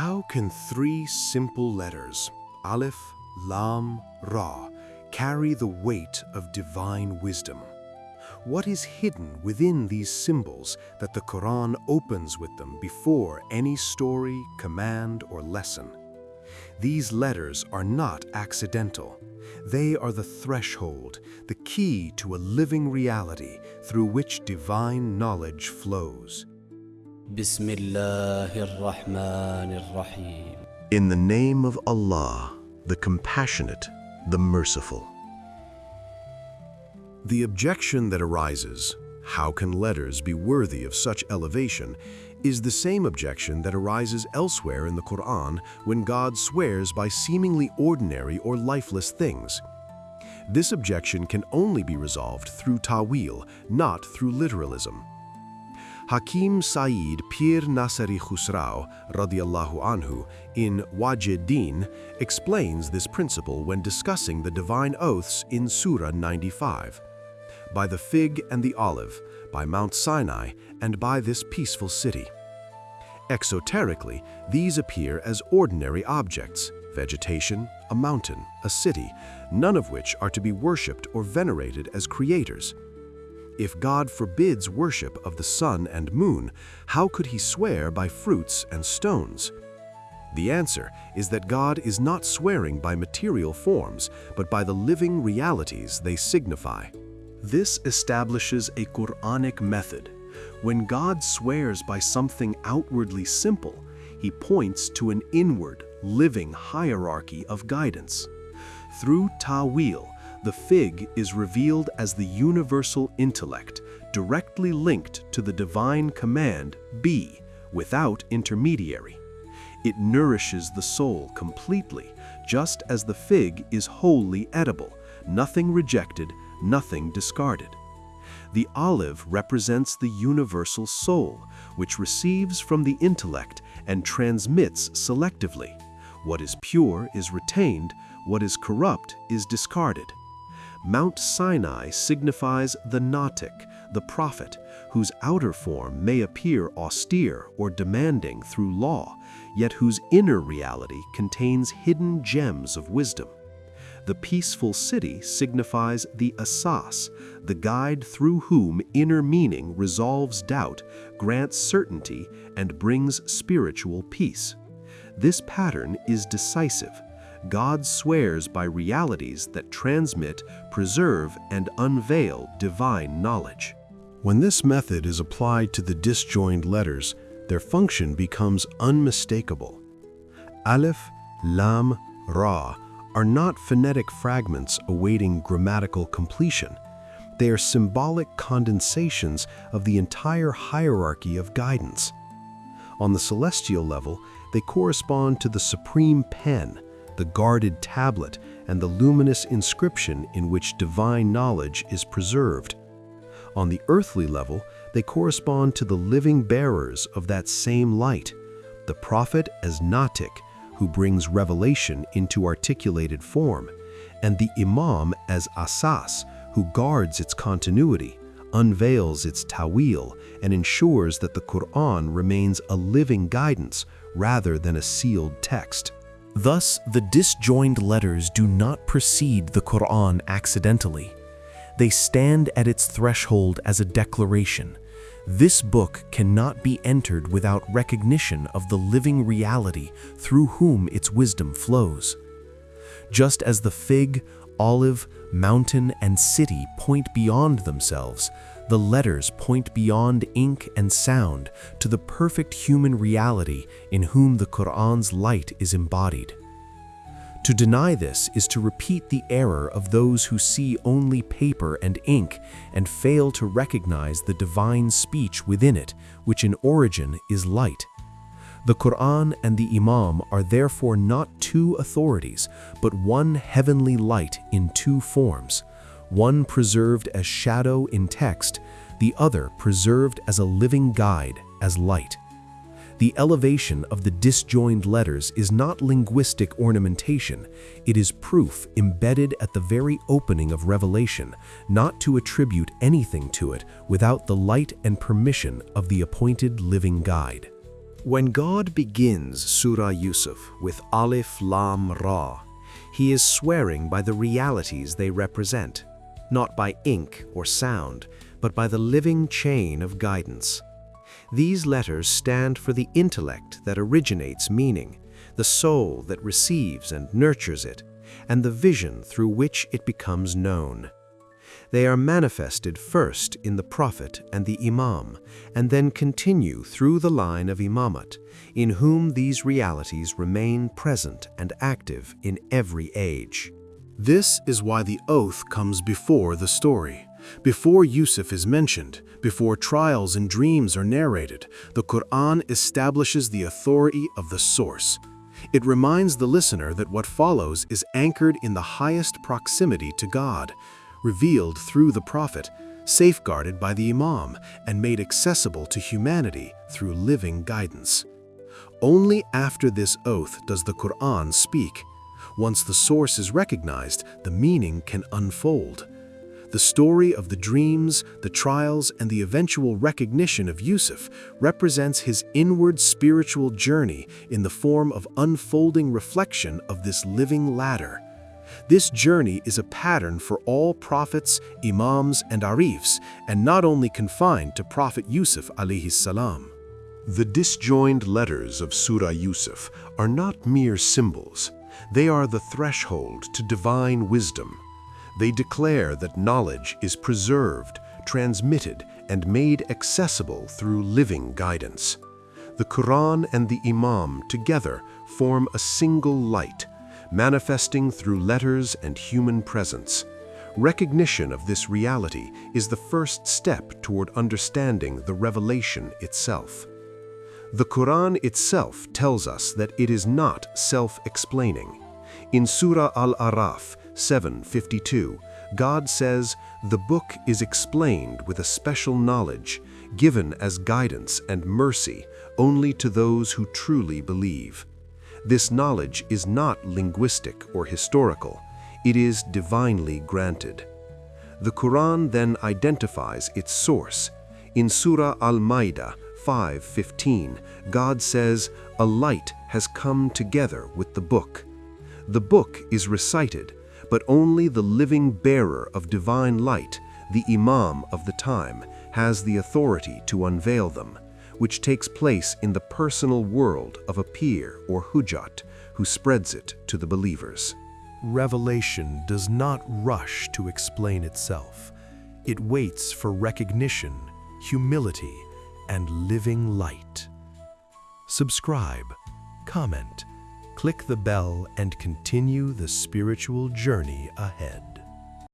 How can three simple letters, Alif, Lam, Ra, carry the weight of divine wisdom? What is hidden within these symbols that the Quran opens with them before any story, command, or lesson? These letters are not accidental. They are the threshold, the key to a living reality through which divine knowledge flows. Bismillahir-Rahmanir-Rahim. In the name of Allah, the Compassionate, the Merciful. The objection that arises, how can letters be worthy of such elevation, is the same objection that arises elsewhere in the Qur'an when God swears by seemingly ordinary or lifeless things. This objection can only be resolved through Tawil, not through literalism. Hakim Saeed Pir Nasari Khusrau radiyallahu anhu in Wajid-Din explains this principle when discussing the divine oaths in Surah 95. By the fig and the olive, by Mount Sinai, and by this peaceful city. Exoterically, these appear as ordinary objects, vegetation, a mountain, a city, none of which are to be worshipped or venerated as creators. If God forbids worship of the sun and moon, how could he swear by fruits and stones? The answer is that God is not swearing by material forms, but by the living realities they signify. This establishes a Qur'anic method. When God swears by something outwardly simple, he points to an inward, living hierarchy of guidance. Through Tawil, the fig is revealed as the universal intellect, directly linked to the divine command, be, without intermediary. It nourishes the soul completely, just as the fig is wholly edible, nothing rejected, nothing discarded. The olive represents the universal soul, which receives from the intellect and transmits selectively. What is pure is retained, what is corrupt is discarded. Mount Sinai signifies the Naatik, the prophet, whose outer form may appear austere or demanding through law, yet whose inner reality contains hidden gems of wisdom. The peaceful city signifies the Asas, the guide through whom inner meaning resolves doubt, grants certainty, and brings spiritual peace. This pattern is decisive. God swears by realities that transmit, preserve, and unveil divine knowledge. When this method is applied to the disjoined letters, their function becomes unmistakable. Alif, Lam, Ra are not phonetic fragments awaiting grammatical completion. They are symbolic condensations of the entire hierarchy of guidance. On the celestial level, they correspond to the supreme pen, the guarded tablet, and the luminous inscription in which divine knowledge is preserved. On the earthly level, they correspond to the living bearers of that same light, the prophet as Naatik, who brings revelation into articulated form, and the Imam as Asas, who guards its continuity, unveils its Tawil, and ensures that the Qur'an remains a living guidance rather than a sealed text. Thus, the disjoined letters do not precede the Qur'an accidentally. They stand at its threshold as a declaration. This book cannot be entered without recognition of the living reality through whom its wisdom flows. Just as the fig, olive, mountain, and city point beyond themselves, the letters point beyond ink and sound to the perfect human reality in whom the Qur'an's light is embodied. To deny this is to repeat the error of those who see only paper and ink and fail to recognize the divine speech within it, which in origin is light. The Qur'an and the Imam are therefore not two authorities, but one heavenly light in two forms, one preserved as shadow in text, the other preserved as a living guide, as light. The elevation of the disjoined letters is not linguistic ornamentation, it is proof embedded at the very opening of revelation, not to attribute anything to it without the light and permission of the appointed living guide. When God begins Surah Yusuf with Alif Lam Ra, he is swearing by the realities they represent, not by ink or sound, but by the living chain of guidance. These letters stand for the intellect that originates meaning, the soul that receives and nurtures it, and the vision through which it becomes known. They are manifested first in the Prophet and the Imam, and then continue through the line of Imamat, in whom these realities remain present and active in every age. This is why the oath comes before the story. Before Yusuf is mentioned, before trials and dreams are narrated, the Qur'an establishes the authority of the source. It reminds the listener that what follows is anchored in the highest proximity to God, revealed through the Prophet, safeguarded by the Imam, and made accessible to humanity through living guidance. Only after this oath does the Qur'an speak. Once the source is recognized, the meaning can unfold. The story of the dreams, the trials, and the eventual recognition of Yusuf represents his inward spiritual journey in the form of unfolding reflection of this living ladder. This journey is a pattern for all prophets, imams, and arifs, and not only confined to Prophet Yusuf alayhi salam. The disjoined letters of Surah Yusuf are not mere symbols. They are the threshold to divine wisdom. They declare that knowledge is preserved, transmitted, and made accessible through living guidance. The Qur'an and the Imam together form a single light, manifesting through letters and human presence. Recognition of this reality is the first step toward understanding the revelation itself. The Qur'an itself tells us that it is not self-explaining. In Surah Al-Araf 7:52, God says, "The book is explained with a special knowledge, given as guidance and mercy only to those who truly believe." This knowledge is not linguistic or historical. It is divinely granted. The Qur'an then identifies its source. In Surah Al-Maidah 5:15, God says, "A light has come together with the book." The book is recited, but only the living bearer of divine light, the Imam of the time, has the authority to unveil them, which takes place in the personal world of a peer or hujjat who spreads it to the believers. Revelation does not rush to explain itself. It waits for recognition, humility, and living light. Subscribe, comment, click the bell, and continue the spiritual journey ahead.